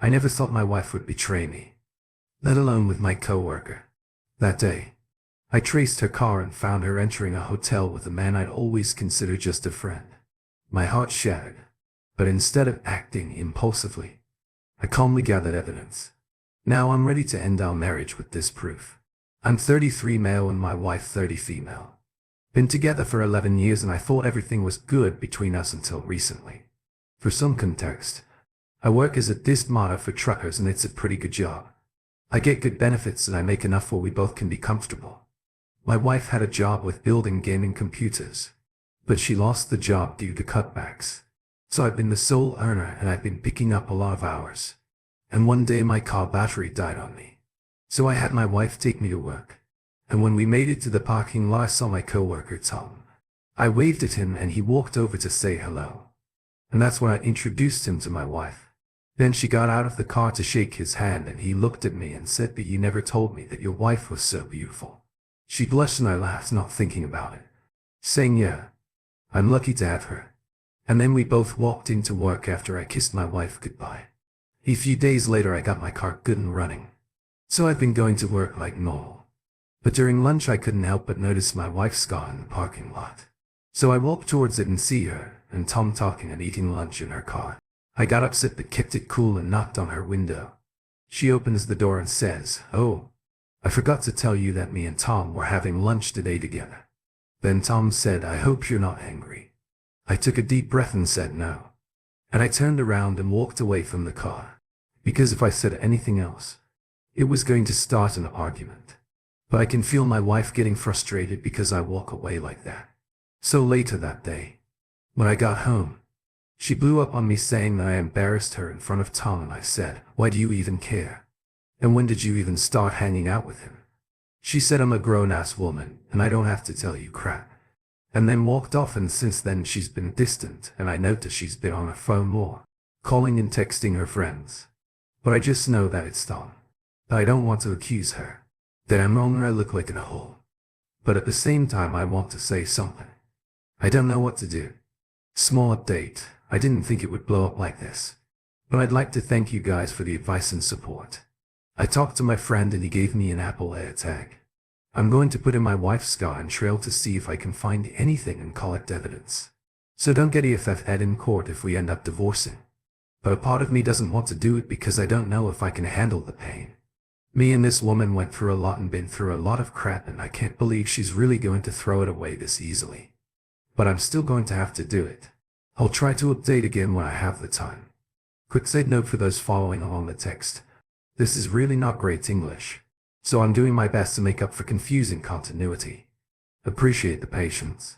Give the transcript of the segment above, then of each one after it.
I never thought my wife would betray me, let alone with my coworker. That day, I traced her car and found her entering a hotel with a man I'd always considered just a friend. My heart shattered, but instead of acting impulsively, I calmly gathered evidence. Now I'm ready to end our marriage with this proof. I'm 33 male and my wife 30 female. Been together for 11 years and I thought everything was good between us until recently. For some context, I work as a disc modder for truckers and it's a pretty good job. I get good benefits and I make enough where we both can be comfortable. My wife had a job with building gaming computers, but she lost the job due to cutbacks. So I've been the sole earner and I've been picking up a lot of hours. And one day my car battery died on me. So I had my wife take me to work. And when we made it to the parking lot I saw my coworker Tom. I waved at him and he walked over to say hello. And that's when I introduced him to my wife. Then she got out of the car to shake his hand and he looked at me and said, "But you never told me that your wife was so beautiful." She blushed and I laughed, not thinking about it, saying, "Yeah, I'm lucky to have her." And then we both walked into work after I kissed my wife goodbye. A few days later I got my car good and running. So I've been going to work like normal. But during lunch I couldn't help but notice my wife's car in the parking lot. So I walked towards it and see her and Tom talking and eating lunch in her car. I got upset but kept it cool and knocked on her window. She opens the door and says, "Oh, I forgot to tell you that me and Tom were having lunch today together." Then Tom said, "I hope you're not angry." I took a deep breath and said no. And I turned around and walked away from the car. Because if I said anything else, it was going to start an argument. But I can feel my wife getting frustrated because I walk away like that. So later that day, when I got home, she blew up on me saying that I embarrassed her in front of Tom and I said, "Why do you even care? And when did you even start hanging out with him?" She said, "I'm a grown-ass woman and I don't have to tell you crap." And then walked off, and since then she's been distant and I noticed she's been on her phone more, calling and texting her friends. But I just know that it's Tom. I don't want to accuse her that I'm wrong or I look like an a-hole. But at the same time I want to say something. I don't know what to do. Small update, I didn't think it would blow up like this. But I'd like to thank you guys for the advice and support. I talked to my friend and he gave me an Apple AirTag. I'm going to put in my wife's car and trail to see if I can find anything and collect evidence. So don't get EFF in court if we end up divorcing. But a part of me doesn't want to do it because I don't know if I can handle the pain. Me and this woman went through a lot and been through a lot of crap and I can't believe she's really going to throw it away this easily. But I'm still going to have to do it. I'll try to update again when I have the time. Quick side note for those following along the text. This is really not great English, so I'm doing my best to make up for confusing continuity. Appreciate the patience.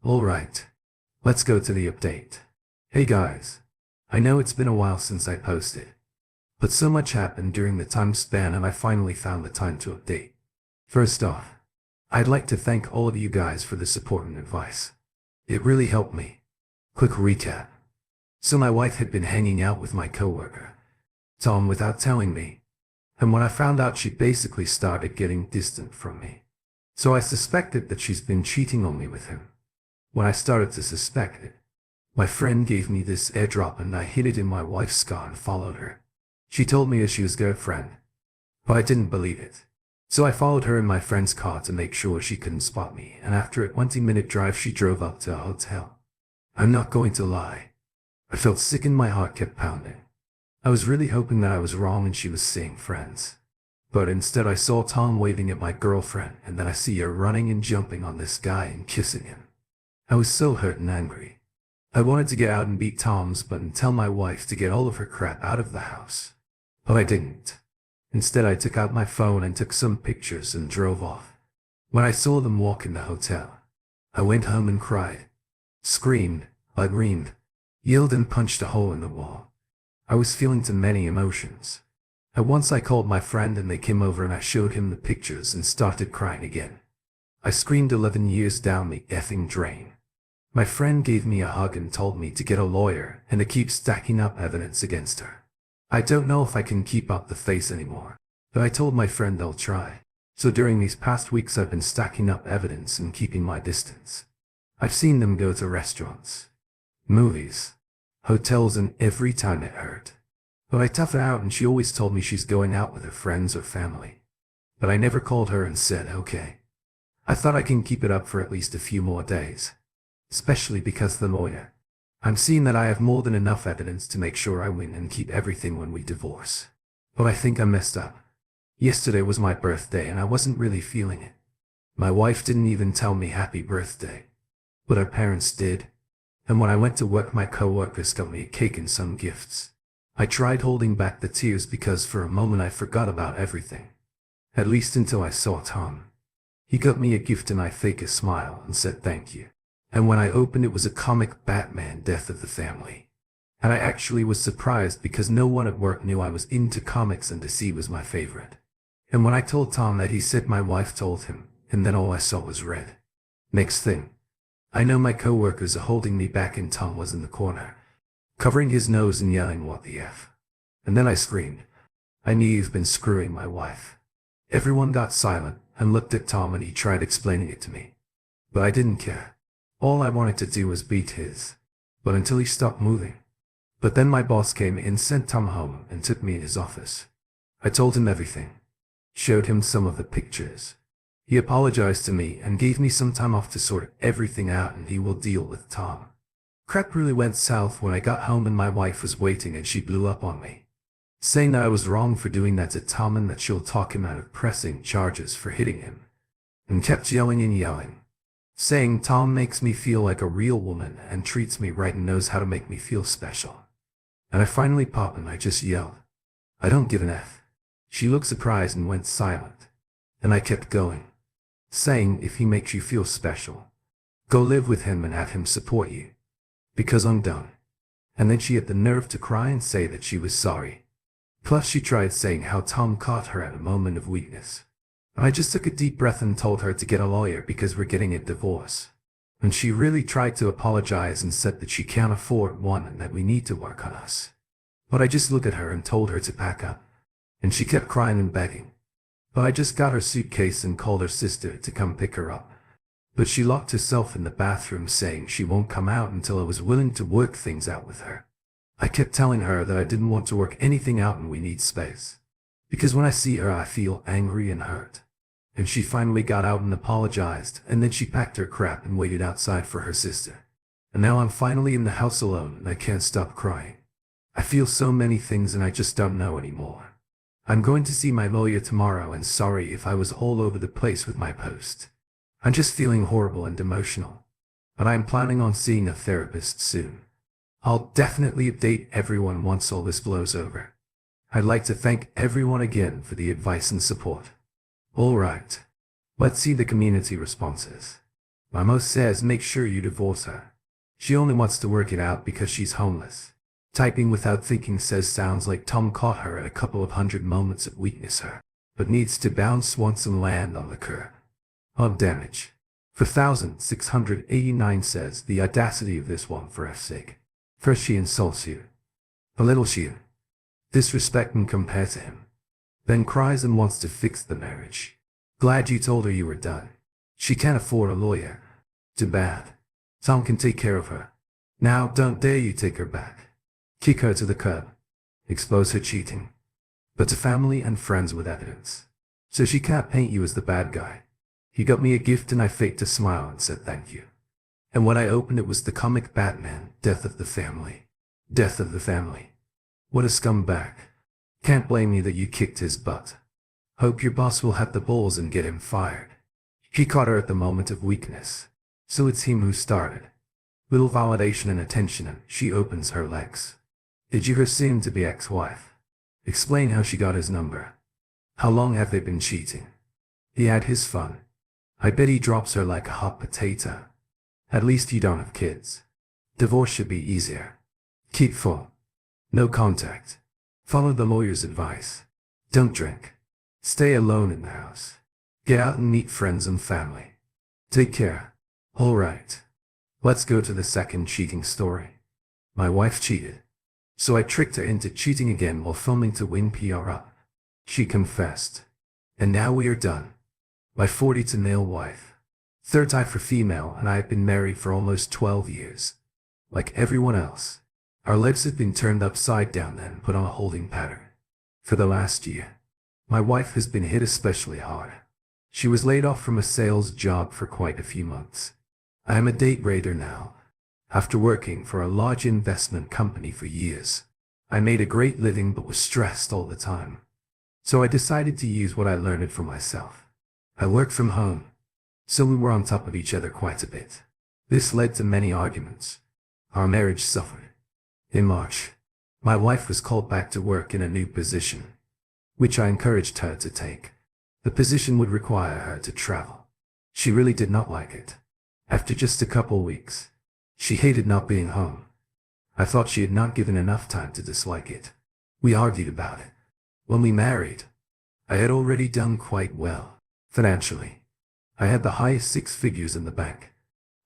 Alright, let's go to the update. Hey guys, I know it's been a while since I posted, but so much happened during the time span and I finally found the time to update. First off, I'd like to thank all of you guys for the support and advice. It really helped me. Quick recap. So my wife had been hanging out with my coworker, Tom, without telling me. And when I found out, she basically started getting distant from me. So I suspected that she's been cheating on me with him. When I started to suspect it, my friend gave me this airdrop and I hid it in my wife's car and followed her. She told me she was girlfriend, but I didn't believe it. So I followed her in my friend's car to make sure she couldn't spot me, and after a 20-minute drive she drove up to a hotel. I'm not going to lie. I felt sick and my heart kept pounding. I was really hoping that I was wrong and she was seeing friends. But instead I saw Tom waving at my girlfriend and then I see her running and jumping on this guy and kissing him. I was so hurt and angry. I wanted to get out and beat Tom's butt and tell my wife to get all of her crap out of the house. But I didn't. Instead I took out my phone and took some pictures and drove off. When I saw them walk in the hotel, I went home and cried, screamed, screamed, yelled and punched a hole in the wall. I was feeling too many emotions. At once I called my friend and they came over and I showed him the pictures and started crying again. I screamed 11 years down the effing drain. My friend gave me a hug and told me to get a lawyer and to keep stacking up evidence against her. I don't know if I can keep up the face anymore, but I told my friend I'll try. So during these past weeks I've been stacking up evidence and keeping my distance. I've seen them go to restaurants, movies, hotels, and every time it hurt. But I toughed her out and she always told me she's going out with her friends or family. But I never called her and said, okay. I thought I can keep it up for at least a few more days. Especially because the lawyer. I'm seeing that I have more than enough evidence to make sure I win and keep everything when we divorce. But I think I messed up. Yesterday was my birthday and I wasn't really feeling it. My wife didn't even tell me happy birthday. But her parents did. And when I went to work, my coworkers got me a cake and some gifts. I tried holding back the tears because for a moment I forgot about everything. At least until I saw Tom. He got me a gift and I faked a smile and said thank you. And when I opened it was a comic Batman Death of the Family. And I actually was surprised because no one at work knew I was into comics and DC was my favorite. And when I told Tom that, he said my wife told him, and then all I saw was red. Next thing I know, my coworkers are holding me back and Tom was in the corner, covering his nose and yelling, "What the F?" And then I screamed, "I knew you've been screwing my wife." Everyone got silent and looked at Tom and he tried explaining it to me. But I didn't care. All I wanted to do was beat his butt until he stopped moving. But then my boss came in, sent Tom home and took me in his office. I told him everything. Showed him some of the pictures. He apologized to me and gave me some time off to sort everything out and he will deal with Tom. Crap really went south when I got home and my wife was waiting and she blew up on me, saying that I was wrong for doing that to Tom and that she'll talk him out of pressing charges for hitting him. And kept yelling and yelling, saying Tom makes me feel like a real woman and treats me right and knows how to make me feel special. And I finally popped and I just yelled, "I don't give an F." She looked surprised and went silent. And I kept going, saying if he makes you feel special, go live with him and have him support you. Because I'm done. And then she had the nerve to cry and say that she was sorry. Plus she tried saying how Tom caught her at a moment of weakness. I just took a deep breath and told her to get a lawyer because we're getting a divorce. And she really tried to apologize and said that she can't afford one and that we need to work on us. But I just looked at her and told her to pack up. And she kept crying and begging. But I just got her suitcase and called her sister to come pick her up. But she locked herself in the bathroom saying she won't come out until I was willing to work things out with her. I kept telling her that I didn't want to work anything out and we need space. Because when I see her I feel angry and hurt. And she finally got out and apologized, and then she packed her crap and waited outside for her sister. And now I'm finally in the house alone and I can't stop crying. I feel so many things and I just don't know anymore. I'm going to see my lawyer tomorrow and sorry if I was all over the place with my post. I'm just feeling horrible and emotional. But I'm planning on seeing a therapist soon. I'll definitely update everyone once all this blows over. I'd like to thank everyone again for the advice and support. Alright. Let's see the community responses. Mamo says make sure you divorce her. She only wants to work it out because she's homeless. Typing without thinking says sounds like Tom caught her at a couple of hundred moments of weakness her, but needs to bounce once and land on the curb. Of damage. 4689 says the audacity of this one for F's sake. First she insults you. Belittles you. Disrespect and compare to him. Then cries and wants to fix the marriage. Glad you told her you were done. She can't afford a lawyer. Too bad. Tom can take care of her. Now don't dare you take her back. Kick her to the curb. Expose her cheating. But to family and friends with evidence. So she can't paint you as the bad guy. He got me a gift and I faked a smile and said thank you. And when I opened it was the comic Batman, Death of the Family. Death of the Family. What a scumbag. Can't blame you that you kicked his butt. Hope your boss will have the balls and get him fired. He caught her at the moment of weakness. So it's him who started. Little validation and attention and she opens her legs. Did you her soon-to-be ex-wife? Explain how she got his number. How long have they been cheating? He had his fun. I bet he drops her like a hot potato. At least you don't have kids. Divorce should be easier. Keep full. No contact. Follow the lawyer's advice. Don't drink. Stay alone in the house. Get out and meet friends and family. Take care. Alright. Let's go to the second cheating story. My wife cheated. So I tricked her into cheating again while filming to win PR up. She confessed. And now we are done. My 40 male wife. Third type for female and I have been married for almost 12 years. Like everyone else. Our lives had been turned upside down and put on a holding pattern. For the last year, my wife has been hit especially hard. She was laid off from a sales job for quite a few months. I am a day trader now. After working for a large investment company for years, I made a great living but was stressed all the time. So I decided to use what I learned for myself. I worked from home, so we were on top of each other quite a bit. This led to many arguments. Our marriage suffered. In March, my wife was called back to work in a new position, which I encouraged her to take. The position would require her to travel. She really did not like it. After just a couple weeks, she hated not being home. I thought she had not given enough time to dislike it. We argued about it. When we married, I had already done quite well financially. I had the highest 6 figures in the bank.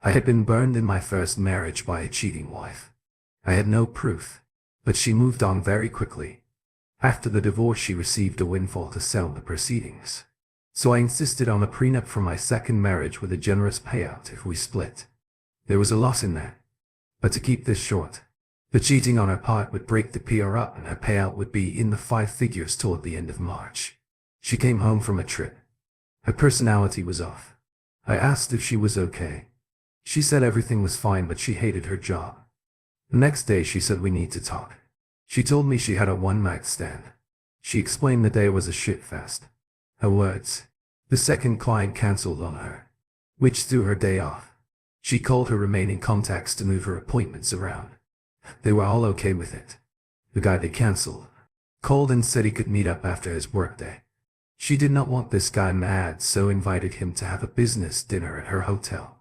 I had been burned in my first marriage by a cheating wife. I had no proof, but she moved on very quickly. After the divorce, she received a windfall to settle the proceedings. So I insisted on a prenup for my second marriage with a generous payout if we split. There was a loss in that. But to keep this short, the cheating on her part would break the PR up and her payout would be in the 5 figures toward the end of March. She came home from a trip. Her personality was off. I asked if she was okay. She said everything was fine, but she hated her job. The next day she said we need to talk. She told me she had a one-night stand. She explained the day was a shitfest. Her words. The second client cancelled on her, which threw her day off. She called her remaining contacts to move her appointments around. They were all okay with it. The guy they cancelled called and said he could meet up after his workday. She did not want this guy mad, so invited him to have a business dinner at her hotel.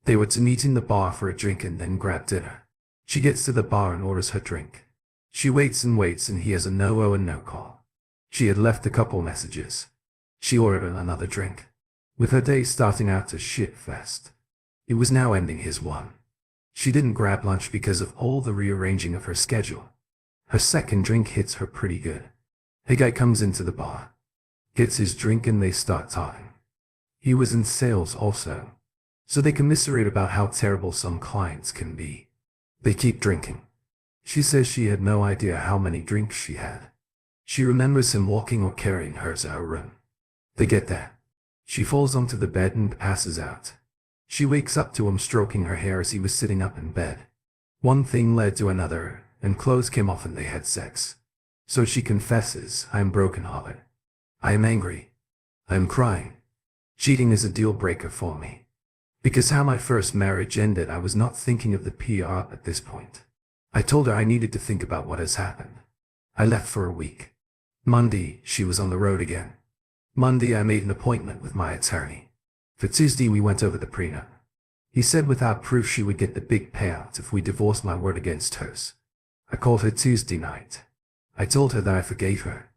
They were to meet in the bar for a drink and then grab dinner. She gets to the bar and orders her drink. She waits and he has a no and no call. She had left a couple messages. She ordered another drink. With her day starting out to shit fest, it was now ending his one. She didn't grab lunch because of all the rearranging of her schedule. Her second drink hits her pretty good. A guy comes into the bar, gets his drink, and they start talking. He was in sales also, so they commiserate about how terrible some clients can be. They keep drinking. She says she had no idea how many drinks she had. She remembers him walking or carrying her to her room. They get there. She falls onto the bed and passes out. She wakes up to him stroking her hair as he was sitting up in bed. One thing led to another, and clothes came off and they had sex. So she confesses, I am brokenhearted. I am angry. I am crying. Cheating is a deal breaker for me. Because how my first marriage ended, I was not thinking of the PR at this point. I told her I needed to think about what has happened. I left for a week. Monday, she was on the road again. Monday, I made an appointment with my attorney. For Tuesday, we went over the prenup. He said without proof she would get the big payout if we divorced, my word against hers. I called her Tuesday night. I told her that I forgave her.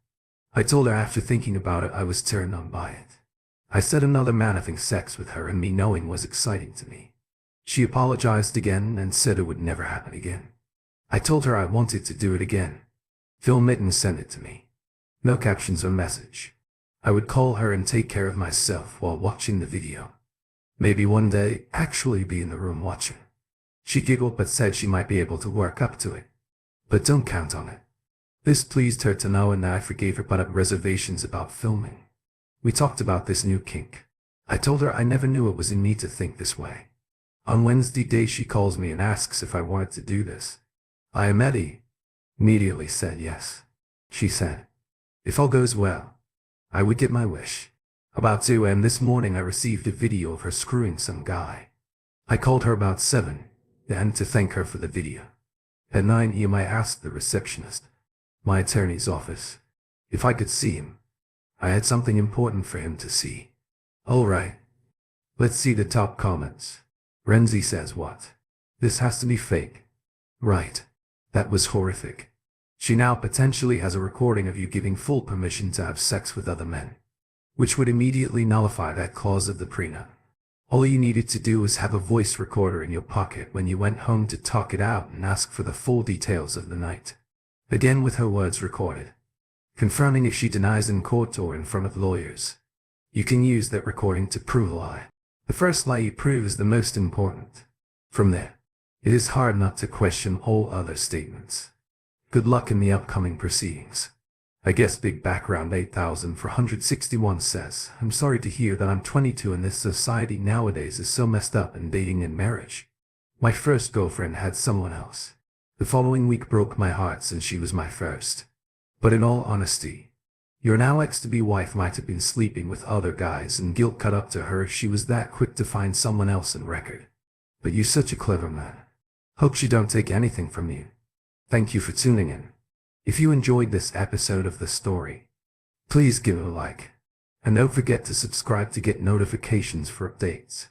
I told her after thinking about it I was turned on by it. I said another man having sex with her and me knowing was exciting to me. She apologized again and said it would never happen again. I told her I wanted to do it again. Film it and send it to me. No captions or message. I would call her and take care of myself while watching the video. Maybe one day actually be in the room watching. She giggled but said she might be able to work up to it. But don't count on it. This pleased her to know, and I forgave her but had reservations about filming. We talked about this new kink. I told her I never knew it was in me to think this way. On Wednesday day she calls me and asks if I wanted to do this. I immediately said yes. She said, if all goes well, I would get my wish. About 2 a.m. this morning I received a video of her screwing some guy. I called her about 7 then to thank her for the video. At 9 a.m. I asked the receptionist, my attorney's office, if I could see him. I had something important for him to see. All right. Let's see the top comments. Renzi says, what? This has to be fake. Right. That was horrific. She now potentially has a recording of you giving full permission to have sex with other men, which would immediately nullify that clause of the prenup. All you needed to do was have a voice recorder in your pocket when you went home to talk it out and ask for the full details of the night. Again with her words recorded. Confirming if she denies in court or in front of lawyers. You can use that recording to prove a lie. The first lie you prove is the most important. From there, It is hard not to question all other statements. Good luck in the upcoming proceedings. I guess Big Background 8461 says, I'm sorry to hear that I'm 22 and this society nowadays is so messed up in dating and marriage. My first girlfriend had someone else. The following week broke my heart since she was my first. But in all honesty, your now ex-to-be wife might have been sleeping with other guys and guilt cut up to her if she was that quick to find someone else in record. But you're such a clever man. Hope she don't take anything from you. Thank you for tuning in. If you enjoyed this episode of the story, please give it a like. And don't forget to subscribe to get notifications for updates.